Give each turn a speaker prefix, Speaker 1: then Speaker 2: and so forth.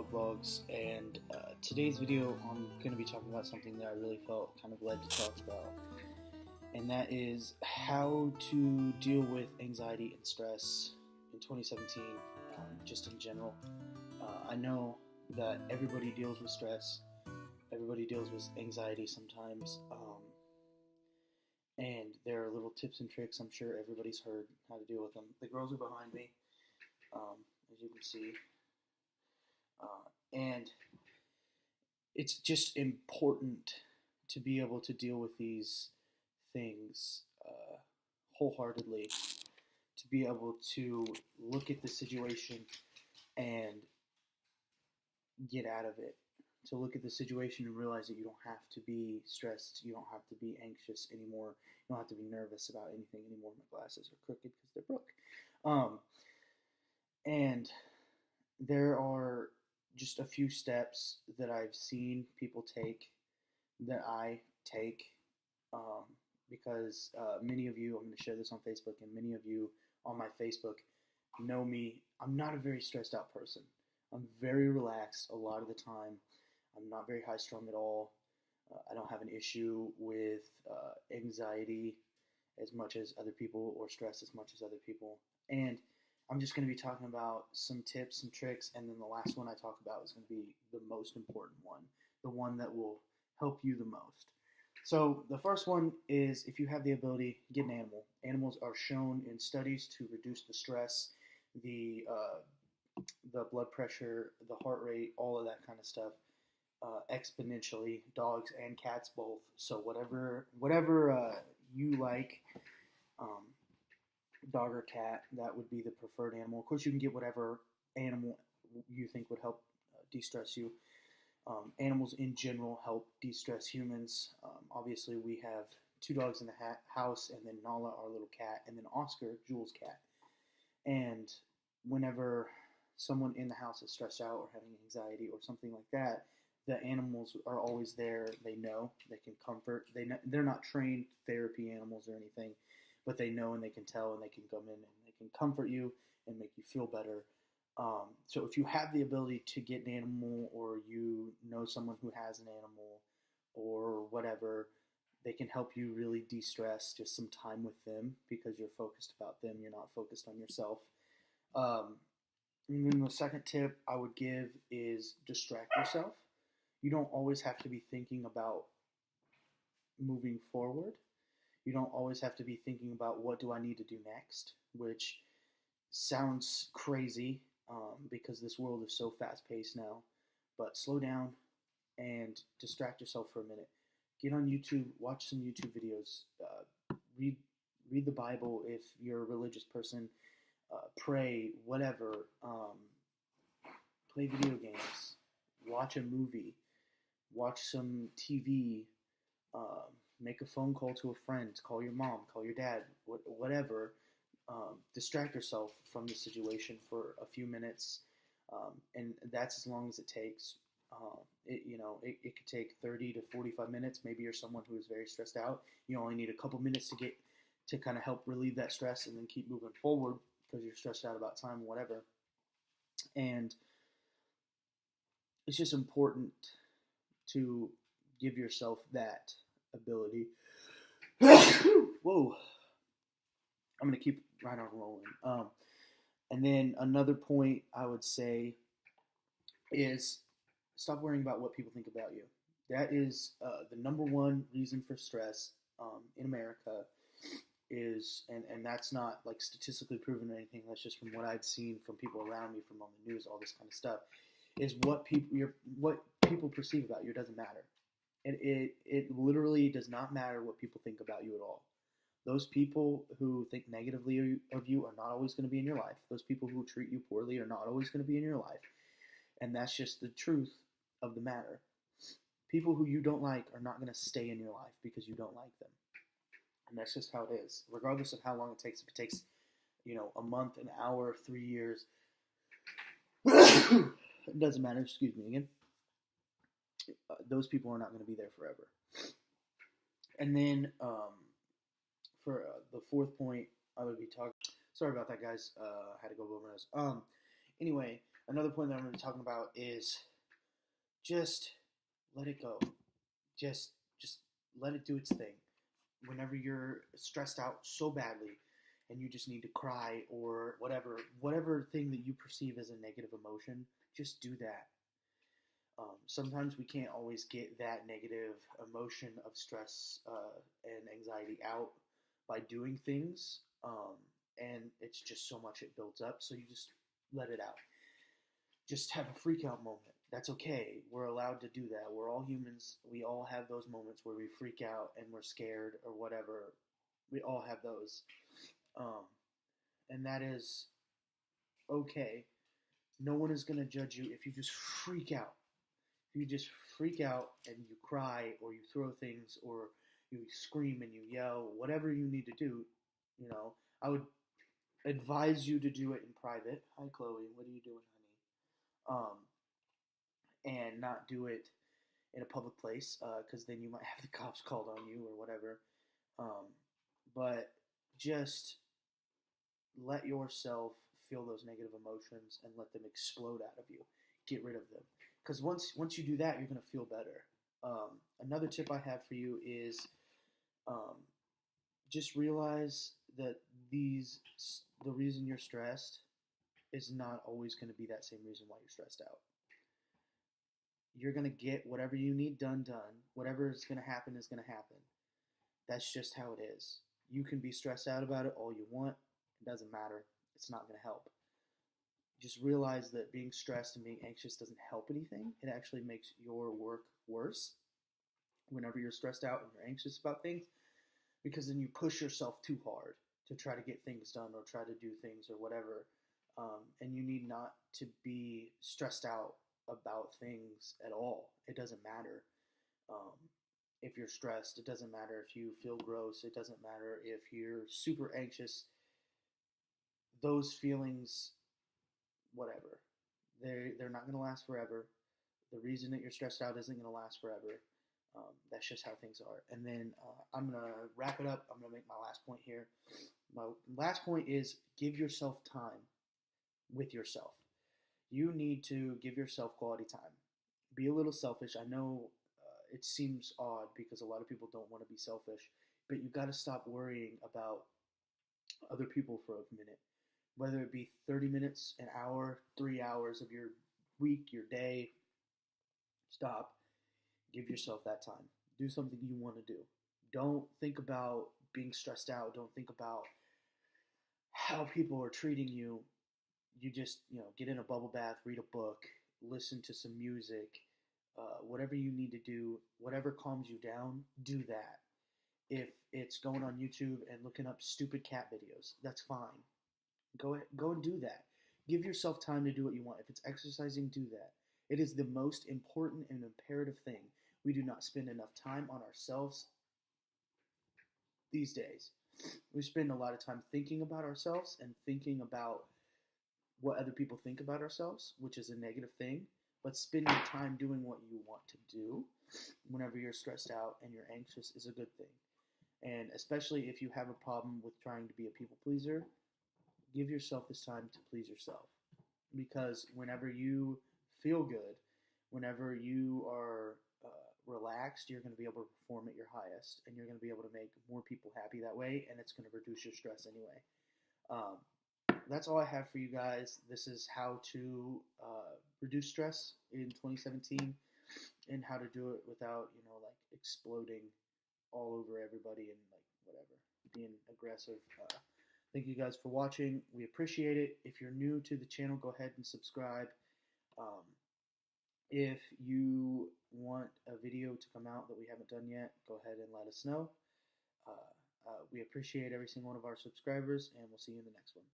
Speaker 1: Dog Vlogs, and today's video I'm going to be talking about something that I really felt kind of led to talk about, and that is how to deal with anxiety and stress in 2017, just in general. I know that everybody deals with stress, everybody deals with anxiety sometimes, and there are little tips and tricks I'm sure everybody's heard how to deal with them. The girls are behind me, as you can see. And it's just important to be able to deal with these things wholeheartedly, to be able to look at the situation and get out of it, to look at the situation and realize that you don't have to be stressed, you don't have to be anxious anymore, you don't have to be nervous about anything anymore. My glasses are crooked because they're broke. And there are just a few steps that I've seen people take, that I take, because many of you, I'm going to share this on Facebook, and many of you on my Facebook know me. I'm not a very stressed out person. I'm very relaxed a lot of the time. I'm not very high strung at all. I don't have an issue with anxiety as much as other people, or stress as much as other people. And I'm just going to be talking about some tips, some tricks, and then the last one I talk about is going to be the most important one, the one that will help you the most. So the first one is, if you have the ability, get an animal. Animals are shown in studies to reduce the stress, the blood pressure, the heart rate, all of that kind of stuff, exponentially. Dogs and cats both. So whatever you like. Dog or cat, that would be the preferred animal. Of course, you can get whatever animal you think would help de-stress you. Animals in general help de-stress humans. Obviously, we have 2 dogs in the house, and then Nala, our little cat, and then Oscar, Jules' cat. And whenever someone in the house is stressed out or having anxiety or something like that, the animals are always there. They know, they can comfort. They're not trained therapy animals or anything, but they know and they can tell, and they can come in and they can comfort you and make you feel better. So if you have the ability to get an animal, or you know someone who has an animal or whatever, they can help you really de-stress, just some time with them, because you're focused about them, you're not focused on yourself. And then the second tip I would give is distract yourself. You don't always have to be thinking about moving forward. You don't always have to be thinking about what do I need to do next, which sounds crazy because this world is so fast-paced now. But slow down and distract yourself for a minute. Get on YouTube, watch some YouTube videos, read the Bible if you're a religious person, pray, whatever, play video games, watch a movie, watch some TV, make a phone call to a friend, call your mom, call your dad, whatever. Distract yourself from the situation for a few minutes, and that's as long as it takes. It could take 30 to 45 minutes. Maybe you're someone who is very stressed out. You only need a couple minutes to kind of help relieve that stress, and then keep moving forward because you're stressed out about time, whatever. And it's just important to give yourself that ability. Whoa. I'm going to keep right on rolling. And then another point I would say is, stop worrying about what people think about you. That is the number one reason for stress in America is, and that's not like statistically proven or anything, that's just from what I've seen from people around me, from on the news, all this kind of stuff, is what people perceive about you. It doesn't matter. And it literally does not matter what people think about you at all. Those people who think negatively of you are not always going to be in your life. Those people who treat you poorly are not always going to be in your life. And that's just the truth of the matter. People who you don't like are not going to stay in your life because you don't like them. And that's just how it is, regardless of how long it takes. If it takes, a month, an hour, 3 years, it doesn't matter. Excuse me again. Those people are not going to be there forever. And then for the fourth point, I would be talking. Sorry about that, guys. I had to go over this. Anyway, Another point that I'm going to be talking about is just let it go. Just let it do its thing. Whenever you're stressed out so badly and you just need to cry or whatever thing that you perceive as a negative emotion, just do that. Sometimes we can't always get that negative emotion of stress and anxiety out by doing things, and it's just so much it builds up. So you just let it out. Just have a freak out moment. That's okay. We're allowed to do that. We're all humans. We all have those moments where we freak out and we're scared or whatever. We all have those, and that is okay. No one is gonna judge you if you just freak out. If you just freak out and you cry or you throw things or you scream and you yell, whatever you need to do, I would advise you to do it in private. Hi, Chloe. What are you doing, honey? And not do it in a public place because then you might have the cops called on you or whatever. But just let yourself feel those negative emotions and let them explode out of you. Get rid of them. Because once you do that, you're going to feel better. Another tip I have for you is just realize that the reason you're stressed is not always going to be that same reason why you're stressed out. You're going to get whatever you need done. Whatever is going to happen is going to happen. That's just how it is. You can be stressed out about it all you want. It doesn't matter. It's not going to help. Just realize that being stressed and being anxious doesn't help anything. It actually makes your work worse whenever you're stressed out and you're anxious about things, because then you push yourself too hard to try to get things done or try to do things or whatever. And you need not to be stressed out about things at all. It doesn't matter. If you're stressed, it doesn't matter if you feel gross. It doesn't matter if you're super anxious. Those feelings, whatever, they're not going to last forever. The reason that you're stressed out isn't going to last forever. That's just how things are. And then I'm going to wrap it up. I'm going to make my last point here. My last point is give yourself time with yourself. You need to give yourself quality time. Be a little selfish. I know it seems odd because a lot of people don't want to be selfish, but you got to stop worrying about other people for a minute. Whether it be 30 minutes, an hour, 3 hours of your week, your day, stop. Give yourself that time. Do something you want to do. Don't think about being stressed out. Don't think about how people are treating you. You just, get in a bubble bath, read a book, listen to some music, whatever you need to do, whatever calms you down, do that. If it's going on YouTube and looking up stupid cat videos, that's fine. Go and do that. Give yourself time to do what you want. If it's exercising, do that. It is the most important and imperative thing. We do not spend enough time on ourselves these days. We spend a lot of time thinking about ourselves and thinking about what other people think about ourselves, which is a negative thing. But spending time doing what you want to do whenever you're stressed out and you're anxious is a good thing. And especially if you have a problem with trying to be a people pleaser, give yourself this time to please yourself. Because whenever you feel good, whenever you are relaxed, you're going to be able to perform at your highest, and you're going to be able to make more people happy that way, and it's going to reduce your stress anyway. That's all I have for you guys. This is how to reduce stress in 2017 and how to do it without, exploding all over everybody and whatever, being aggressive. Thank you guys for watching. We appreciate it. If you're new to the channel, go ahead and subscribe. If you want a video to come out that we haven't done yet, go ahead and let us know. We appreciate every single one of our subscribers, and we'll see you in the next one.